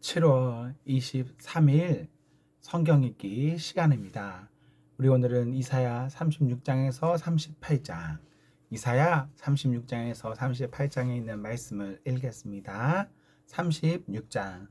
7월 23일 성경 읽기 시간입니다. 우리 오늘은 이사야 36장에서 38장, 이사야 36장에서 38장에 있는 말씀을 읽겠습니다. 36장.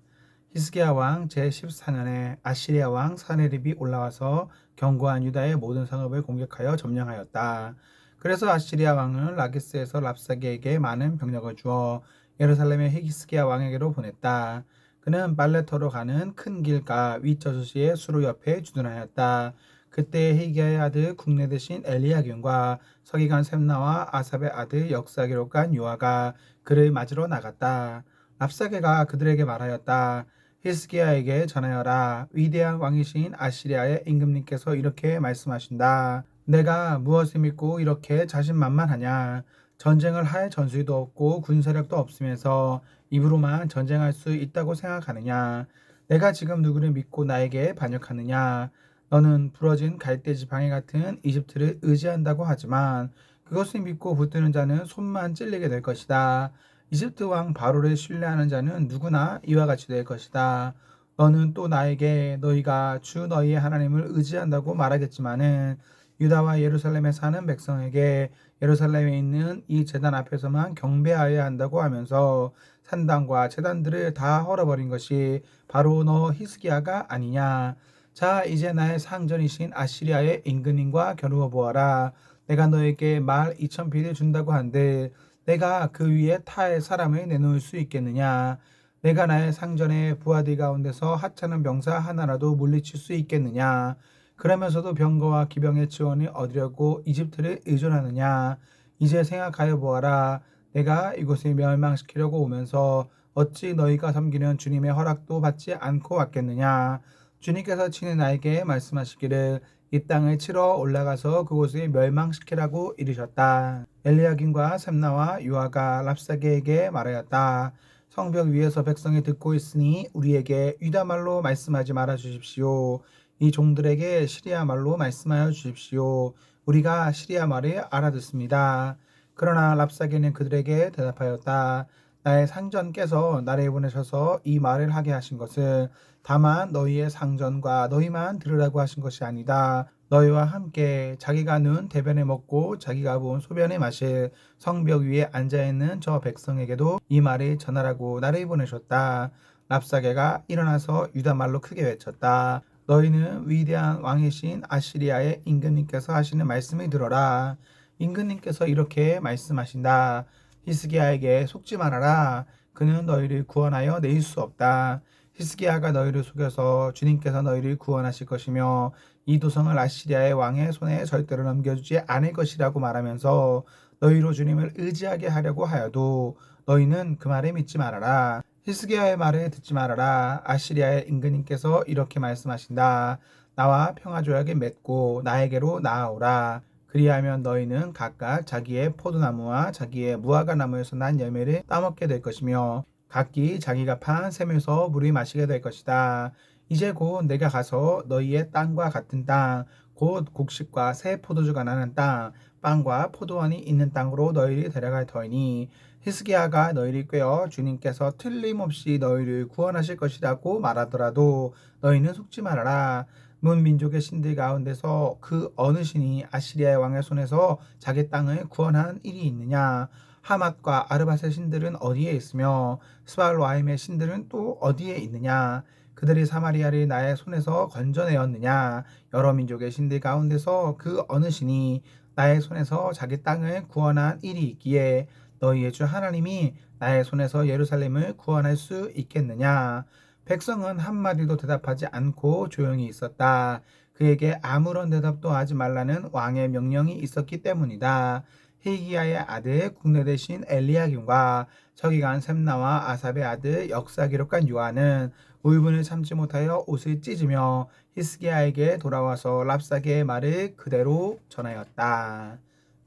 히스기야 왕 제14년에 아시리아 왕 사네립이 올라와서 견고한 유다의 모든 성읍을 공격하여 점령하였다. 그래서 아시리아 왕은 라기스에서 랍사게에게 많은 병력을 주어 예루살렘의 히스기야 왕에게로 보냈다. 그는 발레터로 가는 큰 길가 윗저수지의 수로 옆에 주둔하였다. 그때 히기야의 아들 국내 대신 엘리야김과 서기관 셈나와 아삽의 아들 역사기록관 요아가 그를 맞으러 나갔다. 랍사게가 그들에게 말하였다. 히스기야에게 전하여라. 위대한 왕이신 아시리아의 임금님께서 이렇게 말씀하신다. 내가 무엇을 믿고 이렇게 자신만만하냐. 전쟁을 할 전술도 없고 군사력도 없으면서 입으로만 전쟁할 수 있다고 생각하느냐. 내가 지금 누구를 믿고 나에게 반역하느냐. 너는 부러진 갈대 지팡이 같은 이집트를 의지한다고 하지만 그것을 믿고 붙드는 자는 손만 찔리게 될 것이다. 이집트 왕 바로를 신뢰하는 자는 누구나 이와 같이 될 것이다. 너는 또 나에게 너희가 주 너희의 하나님을 의지한다고 말하겠지만은 유다와 예루살렘에 사는 백성에게 예루살렘에 있는 이 제단 앞에서만 경배하여야 한다고 하면서 산당과 제단들을 다 헐어버린 것이 바로 너 히스기야가 아니냐. 자, 이제 나의 상전이신 아시리아의 임금님과 겨루어 보아라. 내가 너에게 말 2,000필을 준다고 한들 내가 그 위에 타의 사람을 내놓을 수 있겠느냐. 내가 나의 상전의 부하들 가운데서 하찮은 병사 하나라도 물리칠 수 있겠느냐. 그러면서도 병거와 기병의 지원을 얻으려고 이집트를 의존하느냐. 이제 생각하여 보아라. 내가 이곳을 멸망시키려고 오면서 어찌 너희가 섬기는 주님의 허락도 받지 않고 왔겠느냐. 주님께서 친히 나에게 말씀하시기를 이 땅을 치러 올라가서 그곳을 멸망시키라고 이르셨다. 엘리야김과 셈나와 요아가 랍사게에게 말하였다. 성벽 위에서 백성이 듣고 있으니 우리에게 유다말로 말씀하지 말아 주십시오. 이 종들에게 시리아 말로 말씀하여 주십시오. 우리가 시리아 말을 알아듣습니다. 그러나 랍사게는 그들에게 대답하였다. 나의 상전께서 나를 보내셔서 이 말을 하게 하신 것은 다만 너희의 상전과 너희만 들으라고 하신 것이 아니다. 너희와 함께 자기가 누운 대변에 먹고 자기가 부은 소변에 마실 성벽 위에 앉아있는 저 백성에게도 이 말을 전하라고 나를 보내셨다. 랍사게가 일어나서 유다말로 크게 외쳤다. 너희는 위대한 왕이신 아시리아의 임금님께서 하시는 말씀을 들어라. 임금님께서 이렇게 말씀하신다. 히스기야에게 속지 말아라. 그는 너희를 구원하여 내릴 수 없다. 히스기야가 너희를 속여서 주님께서 너희를 구원하실 것이며 이 도성을 아시리아의 왕의 손에 절대로 넘겨주지 않을 것이라고 말하면서 너희로 주님을 의지하게 하려고 하여도 너희는 그 말을 믿지 말아라. 히스기야의 말을 듣지 말아라. 아시리아의 임금님께서 이렇게 말씀하신다. 나와 평화조약을 맺고 나에게로 나아오라. 그리하면 너희는 각각 자기의 포도나무와 자기의 무화과 나무에서 난 열매를 따먹게 될 것이며 각기 자기가 판 샘에서 물을 마시게 될 것이다. 이제 곧 내가 가서 너희의 땅과 같은 땅, 곧 곡식과 새 포도주가 나는 땅, 빵과 포도원이 있는 땅으로 너희를 데려갈 터이니 히스기야가 너희를 꾀어 주님께서 틀림없이 너희를 구원하실 것이라고 말하더라도 너희는 속지 말아라. 문 민족의 신들 가운데서 그 어느 신이 아시리아의 왕의 손에서 자기 땅을 구원한 일이 있느냐. 하맛과 아르밧의 신들은 어디에 있으며 스발로아임의 신들은 또 어디에 있느냐. 그들이 사마리아를 나의 손에서 건져내었느냐. 여러 민족의 신들 가운데서 그 어느 신이 나의 손에서 자기 땅을 구원한 일이 있기에 너희의 주 하나님이 나의 손에서 예루살렘을 구원할 수 있겠느냐. 백성은 한마디도 대답하지 않고 조용히 있었다. 그에게 아무런 대답도 하지 말라는 왕의 명령이 있었기 때문이다. 히기야의 아들 국내 대신 엘리야김과 서기관 셈나와 아삽의 아들 역사기록관 요한은 울분을 참지 못하여 옷을 찢으며 히스기야에게 돌아와서 랍사게의 말을 그대로 전하였다.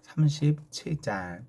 37장.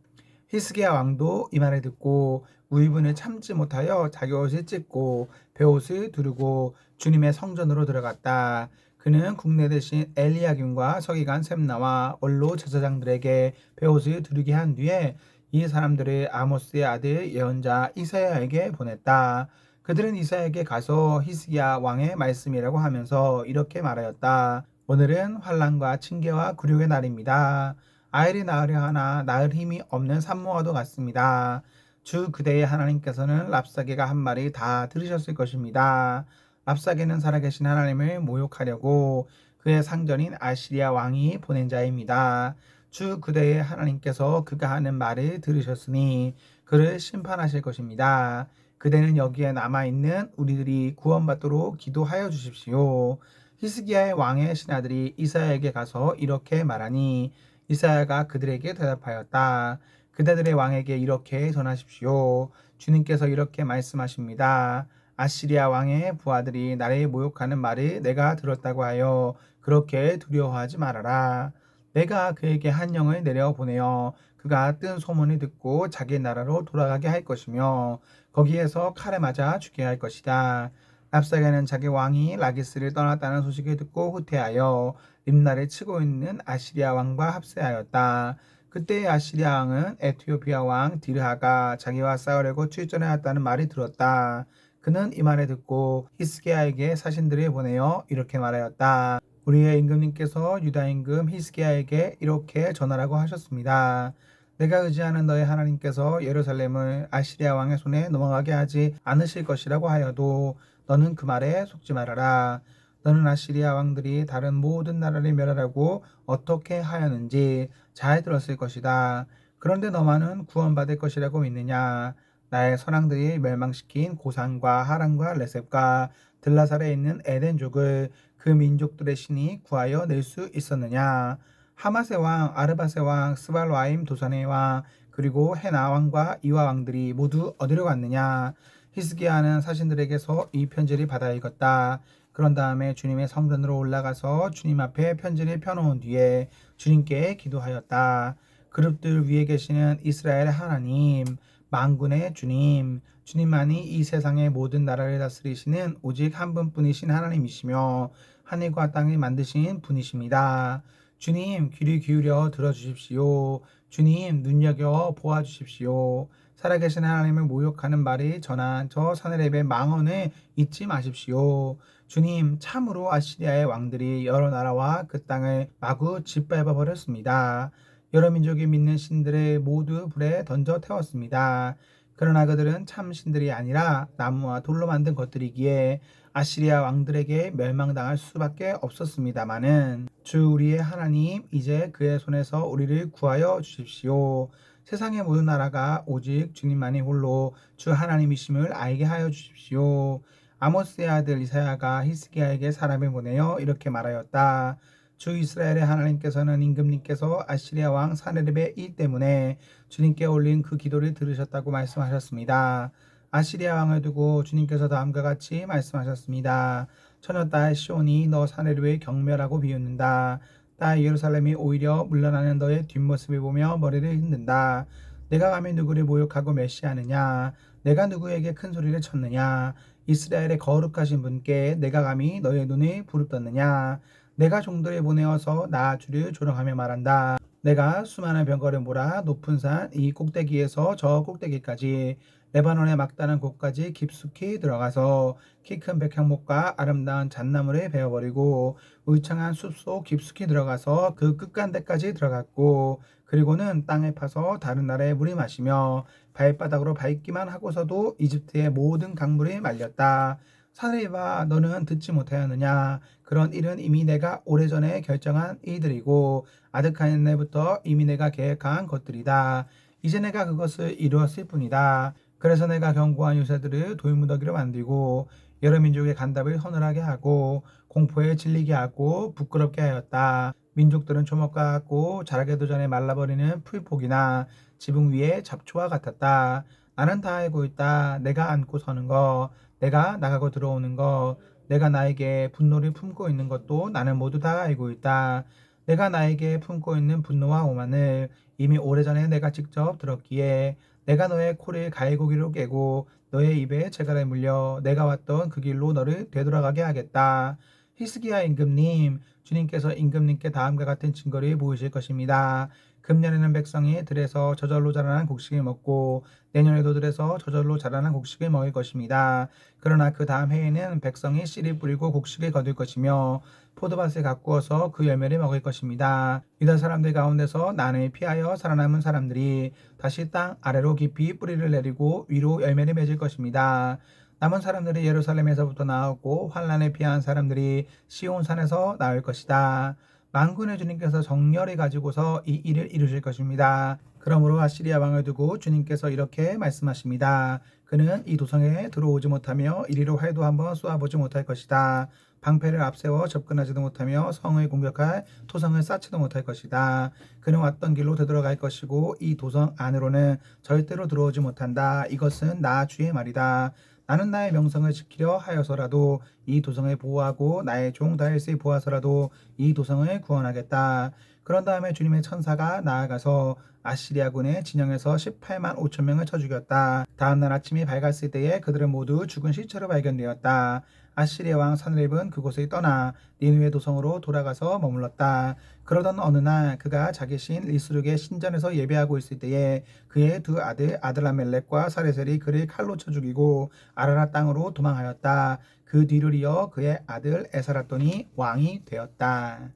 히스기야 왕도 이 말을 듣고 울분을 참지 못하여 자기 옷을 찢고 베옷을 두르고 주님의 성전으로 들어갔다. 그는 국내 대신 엘리야김과 서기관 셈나와 원로 제사장들에게 베옷을 두르게 한 뒤에 이 사람들을 아모스의 아들 예언자 이사야에게 보냈다. 그들은 이사야에게 가서 히스기야 왕의 말씀이라고 하면서 이렇게 말하였다. 오늘은 환난과 징계와 굴욕의 날입니다. 아이를 낳으려 하나 낳을 힘이 없는 산모와도 같습니다. 주 그대의 하나님께서는 랍사개가 한 마리 다 들으셨을 것입니다. 랍사개는 살아계신 하나님을 모욕하려고 그의 상전인 아시리아 왕이 보낸 자입니다. 주 그대의 하나님께서 그가 하는 말을 들으셨으니 그를 심판하실 것입니다. 그대는 여기에 남아있는 우리들이 구원받도록 기도하여 주십시오. 히스기야의 왕의 신하들이 이사야에게 가서 이렇게 말하니 이사야가 그들에게 대답하였다. 그대들의 왕에게 이렇게 전하십시오. 주님께서 이렇게 말씀하십니다. 아시리아 왕의 부하들이 나를 모욕하는 말을 내가 들었다고 하여 그렇게 두려워하지 말아라. 내가 그에게 한 영을 내려 보내어 그가 뜬 소문을 듣고 자기 나라로 돌아가게 할 것이며 거기에서 칼에 맞아 죽게 할 것이다. 랍사게는 자기 왕이 라기스를 떠났다는 소식을 듣고 후퇴하여 림나를 치고 있는 아시리아 왕과 합세하였다. 그때 아시리아 왕은 에티오피아 왕 디르하가 자기와 싸우려고 출전해왔다는 말이 들었다. 그는 이 말을 듣고 히스기야에게 사신들을 보내어 이렇게 말하였다. 우리의 임금님께서 유다 임금 히스기야에게 이렇게 전하라고 하셨습니다. 내가 의지하는 너의 하나님께서 예루살렘을 아시리아 왕의 손에 넘어가게 하지 않으실 것이라고 하여도 너는 그 말에 속지 말아라. 너는 아시리아 왕들이 다른 모든 나라를 멸하라고 어떻게 하였는지 잘 들었을 것이다. 그런데 너만은 구원받을 것이라고 믿느냐? 나의 선왕들이 멸망시킨 고산과 하란과 레셉과 들라살에 있는 에덴족을 그 민족들의 신이 구하여 낼 수 있었느냐? 하마세 왕, 아르바세 왕, 스발와임 도산의 왕, 그리고 헤나 왕과 이와 왕들이 모두 어디로 갔느냐? 히스기야는 사신들에게서 이 편지를 받아 읽었다. 그런 다음에 주님의 성전으로 올라가서 주님 앞에 편지를 펴놓은 뒤에 주님께 기도하였다. 그룹들 위에 계시는 이스라엘 하나님, 만군의 주님, 주님만이 이 세상의 모든 나라를 다스리시는 오직 한 분뿐이신 하나님이시며 하늘과 땅을 만드신 분이십니다. 주님 귀를 기울여 들어주십시오. 주님 눈여겨 보아주십시오. 살아계신 하나님을 모욕하는 말이 전한 저 사내랩의 망언을 잊지 마십시오. 주님 참으로 아시리아의 왕들이 여러 나라와 그 땅을 마구 짓밟아 버렸습니다. 여러 민족이 믿는 신들을 모두 불에 던져 태웠습니다. 그러나 그들은 참 신들이 아니라 나무와 돌로 만든 것들이기에 아시리아 왕들에게 멸망당할 수밖에 없었습니다마는 주 우리의 하나님 이제 그의 손에서 우리를 구하여 주십시오. 세상의 모든 나라가 오직 주님만이 홀로 주 하나님이심을 알게 하여 주십시오. 아모스의 아들 이사야가 히스기야에게 사람을 보내어 이렇게 말하였다. 주 이스라엘의 하나님께서는 임금님께서 아시리아 왕 사네립의 일 때문에 주님께 올린 그 기도를 들으셨다고 말씀하셨습니다. 아시리아 왕을 두고 주님께서 다음과 같이 말씀하셨습니다. 처녀 딸 시온이 너 사네립을 경멸하고 비웃는다. 딸 예루살렘이 오히려 물러나는 너의 뒷모습을 보며 머리를 흔든다. 내가 감히 누구를 모욕하고 멸시하느냐? 내가 누구에게 큰 소리를 쳤느냐? 이스라엘의 거룩하신 분께 내가 감히 너의 눈을 부릅떴느냐? 내가 종들을 보내어서 나 주를 조롱하며 말한다. 내가 수많은 병거를 몰아 높은 산 이 꼭대기에서 저 꼭대기까지 레바논의 막다른 곳까지 깊숙이 들어가서 키 큰 백향목과 아름다운 잣나무를 베어버리고 울창한 숲속 깊숙이 들어가서 그 끝간데까지 들어갔고 그리고는 땅을 파서 다른 나라의 물이 마시며 발바닥으로 밟기만 하고서도 이집트의 모든 강물이 말렸다. 사내봐 너는 듣지 못하였느냐? 그런 일은 이미 내가 오래전에 결정한 일들이고 아득한 날부터 이미 내가 계획한 것들이다. 이제 내가 그것을 이루었을 뿐이다. 그래서 내가 견고한 요새들을 돌무더기로 만들고 여러 민족의 간답을 허늘하게 하고 공포에 질리게 하고 부끄럽게 하였다. 민족들은 조목과 같고 자라기도 전에 말라버리는 풀폭이나 지붕 위의 잡초와 같았다. 나는 다 알고 있다. 내가 안고 서는 거, 내가 나가고 들어오는 거, 내가 나에게 분노를 품고 있는 것도 나는 모두 다 알고 있다. 내가 나에게 품고 있는 분노와 오만을 이미 오래전에 내가 직접 들었기에 내가 너의 코를 갈고기로 깨고 너의 입에 재갈을 물려 내가 왔던 그 길로 너를 되돌아가게 하겠다. 히스기야 임금님, 주님께서 임금님께 다음과 같은 증거를 보이실 것입니다. 금년에는 백성이 들에서 저절로 자라난 곡식을 먹고 내년에도 들에서 저절로 자라난 곡식을 먹을 것입니다. 그러나 그 다음 해에는 백성이 씨를 뿌리고 곡식을 거둘 것이며 포도밭을 가꾸어서 그 열매를 먹을 것입니다. 유다 사람들 가운데서 난을 피하여 살아남은 사람들이 다시 땅 아래로 깊이 뿌리를 내리고 위로 열매를 맺을 것입니다. 남은 사람들이 예루살렘에서부터 나오고 환란을 피한 사람들이 시온산에서 나올 것이다. 만군의 주님께서 정렬히 가지고서 이 일을 이루실 것입니다. 그러므로 아시리아 왕을 두고 주님께서 이렇게 말씀하십니다. 그는 이 도성에 들어오지 못하며 이리로 활도 한번 쏘아보지 못할 것이다. 방패를 앞세워 접근하지도 못하며 성을 공격할 토성을 쌓지도 못할 것이다. 그는 왔던 길로 되돌아갈 것이고 이 도성 안으로는 절대로 들어오지 못한다. 이것은 나 주의 말이다. 나는 나의 명성을 지키려 하여서라도 이 도성을 보호하고 나의 종 다윗을 보호하서라도 이 도성을 구원하겠다. 그런 다음에 주님의 천사가 나아가서 아시리아군의 진영에서 18만 5천 명을 쳐 죽였다. 다음날 아침이 밝았을 때에 그들은 모두 죽은 시체로 발견되었다. 아시리아 왕 사느립은 그곳을 떠나 니느웨 도성으로 돌아가서 머물렀다. 그러던 어느 날 그가 자기 신 리스룩의 신전에서 예배하고 있을 때에 그의 두 아들 아드라멜렉과 사레셀이 그를 칼로 쳐 죽이고 아라랏 땅으로 도망하였다. 그 뒤를 이어 그의 아들 에사라돈이 왕이 되었다.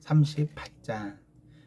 38장.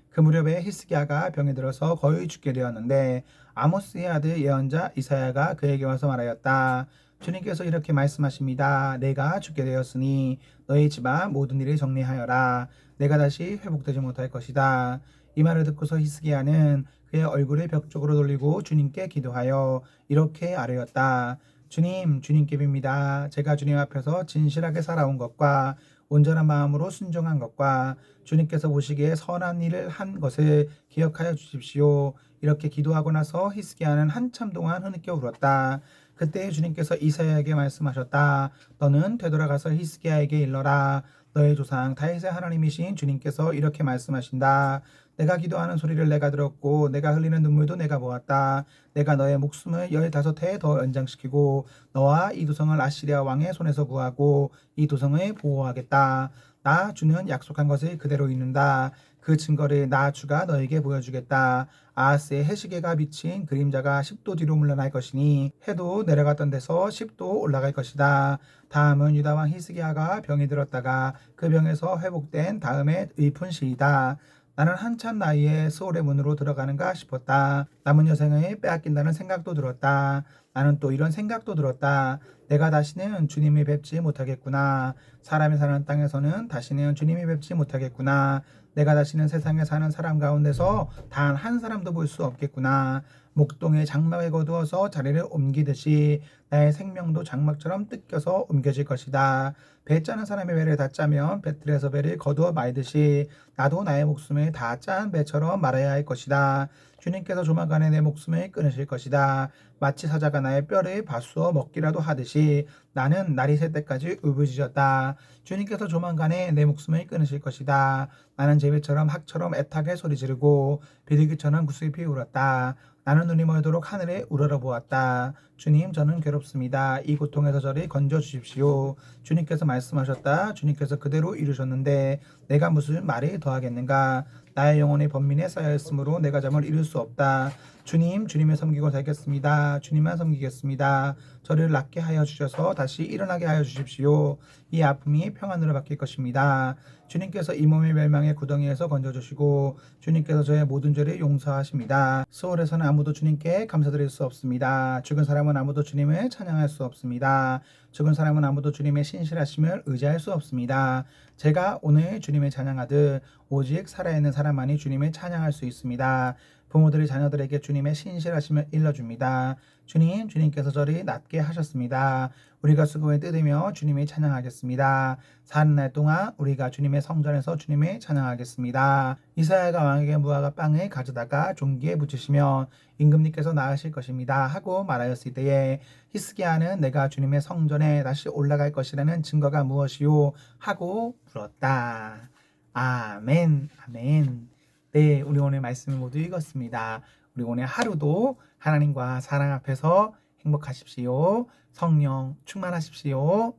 그 무렵에 히스기야가 병에 들어서 거의 죽게 되었는데 아모스의 아들 예언자 이사야가 그에게 와서 말하였다. 주님께서 이렇게 말씀하십니다. 내가 죽게 되었으니 너희 집안 모든 일을 정리하여라. 내가 다시 회복되지 못할 것이다. 이 말을 듣고서 히스기야는 그의 얼굴을 벽 쪽으로 돌리고 주님께 기도하여 이렇게 아뢰었다. 주님, 주님께 빕니다. 제가 주님 앞에서 진실하게 살아온 것과 온전한 마음으로 순종한 것과 주님께서 보시기에 선한 일을 한 것을 기억하여 주십시오. 이렇게 기도하고 나서 히스기야는 한참 동안 흐느껴 울었다. 그때 주님께서 이사야에게 말씀하셨다. 너는 되돌아가서 히스기야에게 일러라. 너의 조상 다윗의 하나님이신 주님께서 이렇게 말씀하신다. 내가 기도하는 소리를 내가 들었고 내가 흘리는 눈물도 내가 보았다. 내가 너의 목숨을 15해 더 연장시키고 너와 이 도성을 아시리아 왕의 손에서 구하고 이 도성을 보호하겠다. 나 주는 약속한 것을 그대로 이룬다. 그 증거를 나 주가 너에게 보여주겠다. 아하스의 해시계가 비친 그림자가 10도 뒤로 물러날 것이니 해도 내려갔던 데서 10도 올라갈 것이다. 다음은 유다 왕 히스기야가 병이 들었다가 그 병에서 회복된 다음에 읊은 시이다. 나는 한참 나이에 스올의 문으로 들어가는가 싶었다. 남은 여생을 빼앗긴다는 생각도 들었다. 나는 또 이런 생각도 들었다. 내가 다시는 주님을 뵙지 못하겠구나. 사람이 사는 땅에서는 다시는 주님이 뵙지 못하겠구나. 내가 다시는 세상에 사는 사람 가운데서 단 한 사람도 볼 수 없겠구나. 목동에 장막을 거두어서 자리를 옮기듯이 나의 생명도 장막처럼 뜯겨서 옮겨질 것이다. 배 짜는 사람의 배를 다 짜면 배틀에서 배를 거두어 말듯이 나도 나의 목숨을 다 짠 배처럼 말아야 할 것이다. 주님께서 조만간에 내 목숨을 끊으실 것이다. 마치 사자가 나의 뼈를 바수어 먹기라도 하듯이 나는 날이 새 때까지 울부짖었다. 주님께서 조만간에 내 목숨을 끊으실 것이다. 나는 제비처럼 학처럼 애타게 소리 지르고 비둘기처럼 구슬피 울었다. 나는 눈이 멀도록 하늘에 우러러보았다. 주님, 저는 괴롭습니다. 이 고통에서 저를 건져주십시오. 주님께서 말씀하셨다. 주님께서 그대로 이루셨는데 내가 무슨 말을 더하겠는가. 나의 영혼이 번민에 쌓여있으므로 내가 잠을 이룰 수 없다. 주님, 주님을 섬기고 살겠습니다. 주님만 섬기겠습니다. 저를 낫게 하여 주셔서 다시 일어나게 하여 주십시오. 이 아픔이 평안으로 바뀔 것입니다. 주님께서 이 몸의 멸망의 구덩이에서 건져주시고 주님께서 저의 모든 죄를 용서하십니다. 스올에서는 아무도 주님께 감사드릴 수 없습니다. 죽은 사람은 아무도 주님을 찬양할 수 없습니다. 죽은 사람은 아무도 주님의 신실하심을 의지할 수 없습니다. 제가 오늘 주님을 찬양하듯 오직 살아있는 사람만이 주님을 찬양할 수 있습니다. 부모들이 자녀들에게 주님의 신실하심을 일러줍니다. 주님, 주님께서 저를 낫게 하셨습니다. 우리가 수고에 뜯으며 주님을 찬양하겠습니다. 사는 날 동안 우리가 주님의 성전에서 주님을 찬양하겠습니다. 이사야가 왕에게 무화과 빵을 가져다가 종기에 붙이시면 임금님께서 나으실 것입니다 하고 말하였을 때에 히스기야는 내가 주님의 성전에 다시 올라갈 것이라는 증거가 무엇이요 하고 물었다. 아멘, 아멘. 네, 우리 오늘 말씀을 모두 읽었습니다. 우리 오늘 하루도 하나님과 사랑 앞에서 행복하십시오. 성령 충만하십시오.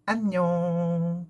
안녕.